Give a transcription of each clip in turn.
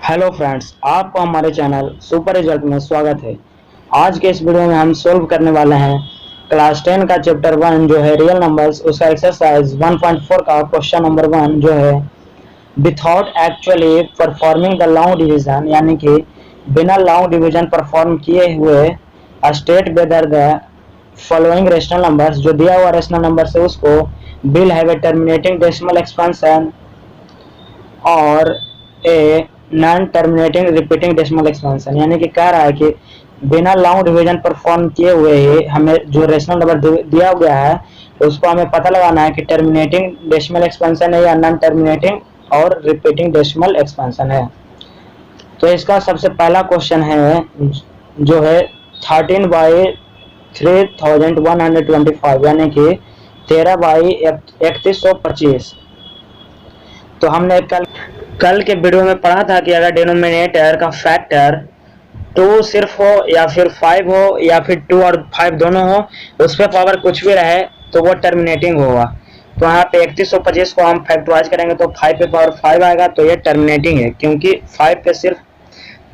Hello friends, आपको हमारे channel super result में स्वागत है। आज के इस वीडियो में हम सोल्व करने वाले हैं क्लास 10 का चैप्टर 1 जो है रियल नंबर्स, उसका एक्सरसाइज 1.4 का क्वेश्चन नंबर 1 जो है without actually performing the long division, यानी कि बिना लॉन्ग डिवीजन परफॉर्म किए हुए state whether the following rational numbers, जो दिया हुआ रेशनल नंबर से उसको will have a terminating decimal expansion और a non terminating repeating decimal expansion. यानी कि कह रहा है कि बिना लॉन्ग डिवीजन परफॉर्म किए हुए ही हमें जो रेशनल नंबर दिया गया है उसको हमें पता लगाना है कि टर्मिनेटिंग डेसिमल एक्सपेंशन है या नॉन टर्मिनेटिंग और रिपीटिंग डेसिमल एक्सपेंशन है। तो इसका सबसे पहला क्वेश्चन है जो है 13/3125, यानी कि 13/3125। तो हमने कल के वीडियो में पढ़ा था कि अगर डिनोमिनेटर का फैक्टर 2 सिर्फ हो या फिर 5 हो या फिर 2 और 5 दोनों हो, उस पर पावर कुछ भी रहे तो वो टर्मिनेटिंग होगा। तो यहाँ पे 3125 को हम फैक्टराइज करेंगे तो 5 पे पावर 5 आएगा, तो ये टर्मिनेटिंग है क्योंकि 5 पे सिर्फ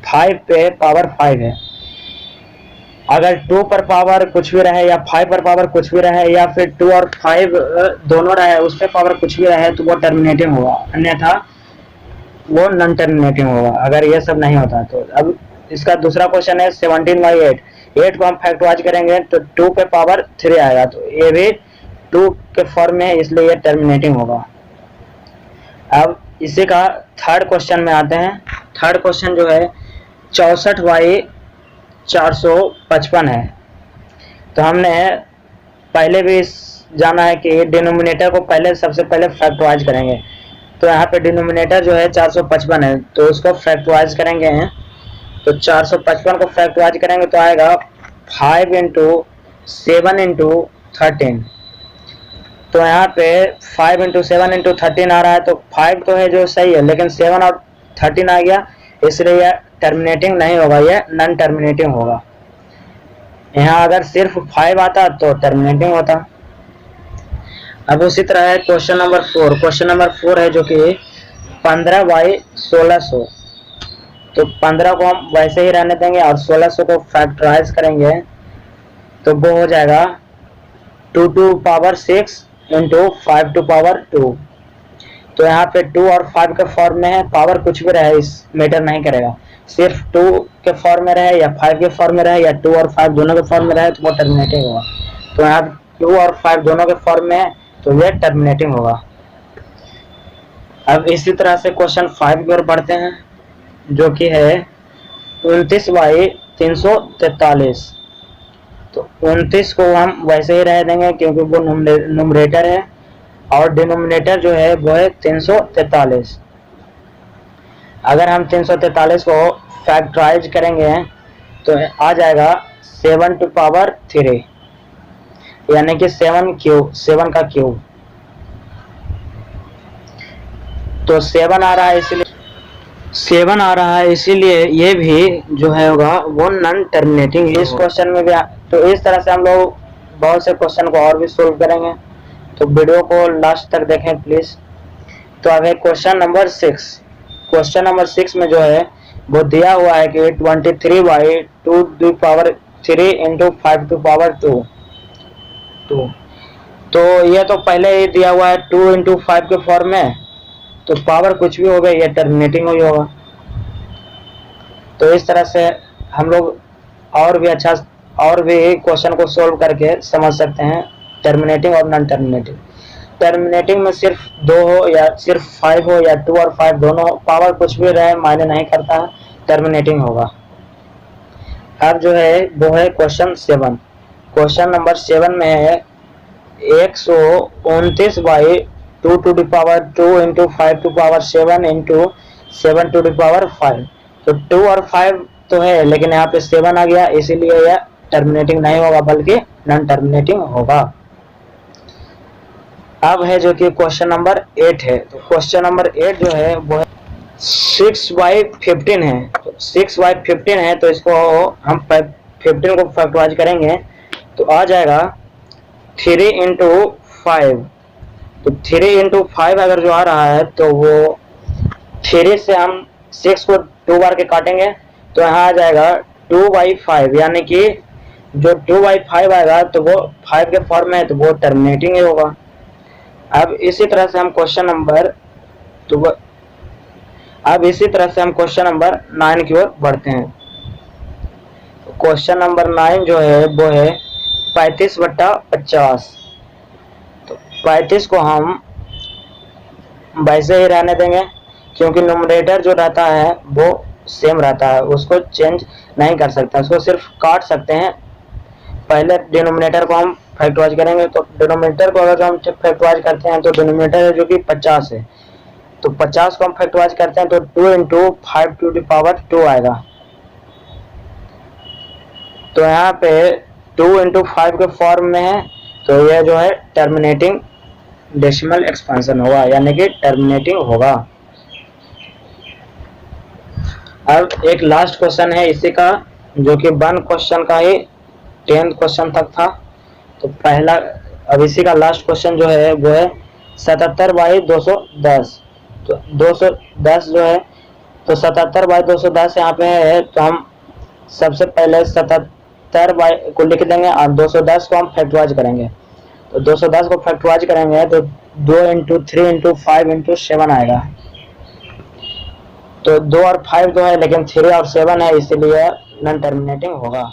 5 पे पावर 5 है। अगर 2 पर पावर कुछ भी रहे या 5 पर पावर कुछ भी रहे या फिर 2 और 5 दोनों रहे, उस पर पावर कुछ भी रहे तो वो टर्मिनेटिंग होगा, अन्यथा वो नॉन टर्मिनेटिंग होगा अगर ये सब नहीं होता तो। अब इसका दूसरा क्वेश्चन है 17/8। 8 को हम फैक्टराइज करेंगे तो 2 पे पावर 3 आएगा, तो ये भी 2 के फॉर्म में है, इसलिए ये टर्मिनेटिंग होगा। अब इसी का थर्ड क्वेश्चन में आते हैं। थर्ड क्वेश्चन जो है 64/455 है। तो हमने पहले भी जाना है कि डिनोमिनेटर को सबसे पहले फैक्टराइज करेंगे। तो यहाँ पे डिनोमिनेटर जो है 455 है, तो उसको फैक्टराइज करेंगे हैं। तो 455 को फैक्टराइज करेंगे तो आएगा 5 इंटू 7 इंटू 13। तो यहाँ पे 5 इंटू 7 इंटू 13 आ रहा है, तो 5 तो है जो सही है, लेकिन 7 और 13 आ गया, इसलिए यह टर्मिनेटिंग नहीं होगा, यह नॉन टर्मिनेटिंग होगा। यहाँ अगर सिर्फ 5 आता तो टर्मिनेटिंग होता। अब उसी तरह है क्वेश्चन नंबर 4। क्वेश्चन नंबर 4 है जो कि 15/1600। तो 15 को हम वैसे ही रहने देंगे और 1600 को फैक्टराइज करेंगे तो वो हो जाएगा 2 to power 6 into 5 to power 2। तो यहाँ पे 2 और 5 के फॉर्म में है, पावर कुछ भी रहे इस मैटर नहीं करेगा, सिर्फ 2 के फॉर्म में रहे या 5 के फॉर्म में रहे या 2 और 5 दोनों के फॉर्म में रहे तो वो टर्मिनेटिंग होगा। तो यहाँ 2 और 5 दोनों के फॉर्म में है तो यह टर्मिनेटिंग होगा। अब इसी तरह से क्वेश्चन 5 की ओर बढ़ते हैं जो कि है 29/343। तो 29 को हम वैसे ही रह देंगे क्योंकि वो नुमरेटर है और डिनोमिनेटर जो है वो है 343। अगर हम 343 को फैक्टराइज करेंगे तो आ जाएगा 7 टू पावर 3, यानी कि 7 का क्यूब। तो 7 आ रहा है, इसीलिए ये भी जो है होगा वो नॉन टर्मिनेटिंग इस क्वेश्चन में भी। तो इस तरह से हम लोग बहुत से क्वेश्चन को और भी सोल्व करेंगे, तो वीडियो को लास्ट तक देखें प्लीज। तो अब है क्वेश्चन नंबर 6। क्वेश्चन नंबर 6 में जो है वो दिया हुआ है कि 23/2 इंटू 5 टू पावर 2। तो ये तो पहले ही दिया हुआ है 2 इंटू 5 के फॉर्म में, तो पावर कुछ भी हो गया ये टर्मिनेटिंग ही होगा। तो इस तरह से हम लोग और भी क्वेश्चन को सोल्व करके समझ सकते हैं टर्मिनेटिंग और नॉन टर्मिनेटिंग। टर्मिनेटिंग में सिर्फ 2 हो या सिर्फ 5 हो या 2 और 5 दोनों, पावर कुछ भी रहे मायने नहीं करता है, टर्मिनेटिंग होगा। अब जो है वो है क्वेश्चन 7। क्वेश्चन नंबर 7 में है 129/2 to the power 2 into 5 to power 7 into 7 to the power 5। तो 2 और 5 तो है, लेकिन यहाँ पे 7 आ गया, इसीलिए यह टर्मिनेटिंग नहीं होगा बल्कि नॉन टर्मिनेटिंग होगा। अब है जो कि क्वेश्चन नंबर 8 है। तो क्वेश्चन नंबर 8 जो है वो है 6/15 है। तो 6/15 है, तो इसको हम 15 को फैक्टराइज करेंगे तो आ जाएगा 3 इंटू 5। तो 3 इंटू 5 अगर जो आ रहा है तो वो 3 से हम 6 को 2 बार के काटेंगे तो यहाँ आ जाएगा 2/5, यानी कि जो 2/5 आएगा तो वो 5 के फॉर्म में है तो वो टर्मिनेटिंग ही होगा। अब इसी तरह से हम क्वेश्चन नंबर 9 की ओर बढ़ते हैं। क्वेश्चन नंबर 9 जो है वो है 35/50। तो 35 को हम वैसे ही रहने देंगे क्योंकि न्यूमरेटर जो रहता है वो सेम रहता है, उसको चेंज नहीं कर सकते, उसको सिर्फ काट सकते हैं। पहले डिनोमिनेटर को हम फैक्टराइज करेंगे, तो डिनोमिनेटर को अगर हम फैक्टराइज करते हैं तो डिनोमिनेटर है जो कि 50 है, तो 50 को हम फैक्टराइज करते हैं तो 2 × 5 टू द पावर 2 आएगा। तो यहाँ पे 2 × 5 के फॉर्म में है तो यह जो है टर्मिनेटिंग डेसिमल एक्सपेंशन होगा, यानी कि टर्मिनेटिंग होगा। अब एक लास्ट क्वेश्चन है इसी का, जो कि 1 क्वेश्चन का ही 10th क्वेश्चन तक था। तो पहला अब इसी का लास्ट क्वेश्चन जो है वो है 77/210। तो 210 जो है तो 77/210 यहाँ पे है, तो हम सबसे पहले 77 को लिख देंगे और 210 को हम फैक्टराइज करेंगे। तो 210 को फैक्टराइज करेंगे तो 2 × 3 × 5 × 7 आएगा। तो 2 और 5 तो है लेकिन 3 और 7 है, इसीलिए नॉन टर्मिनेटिंग होगा।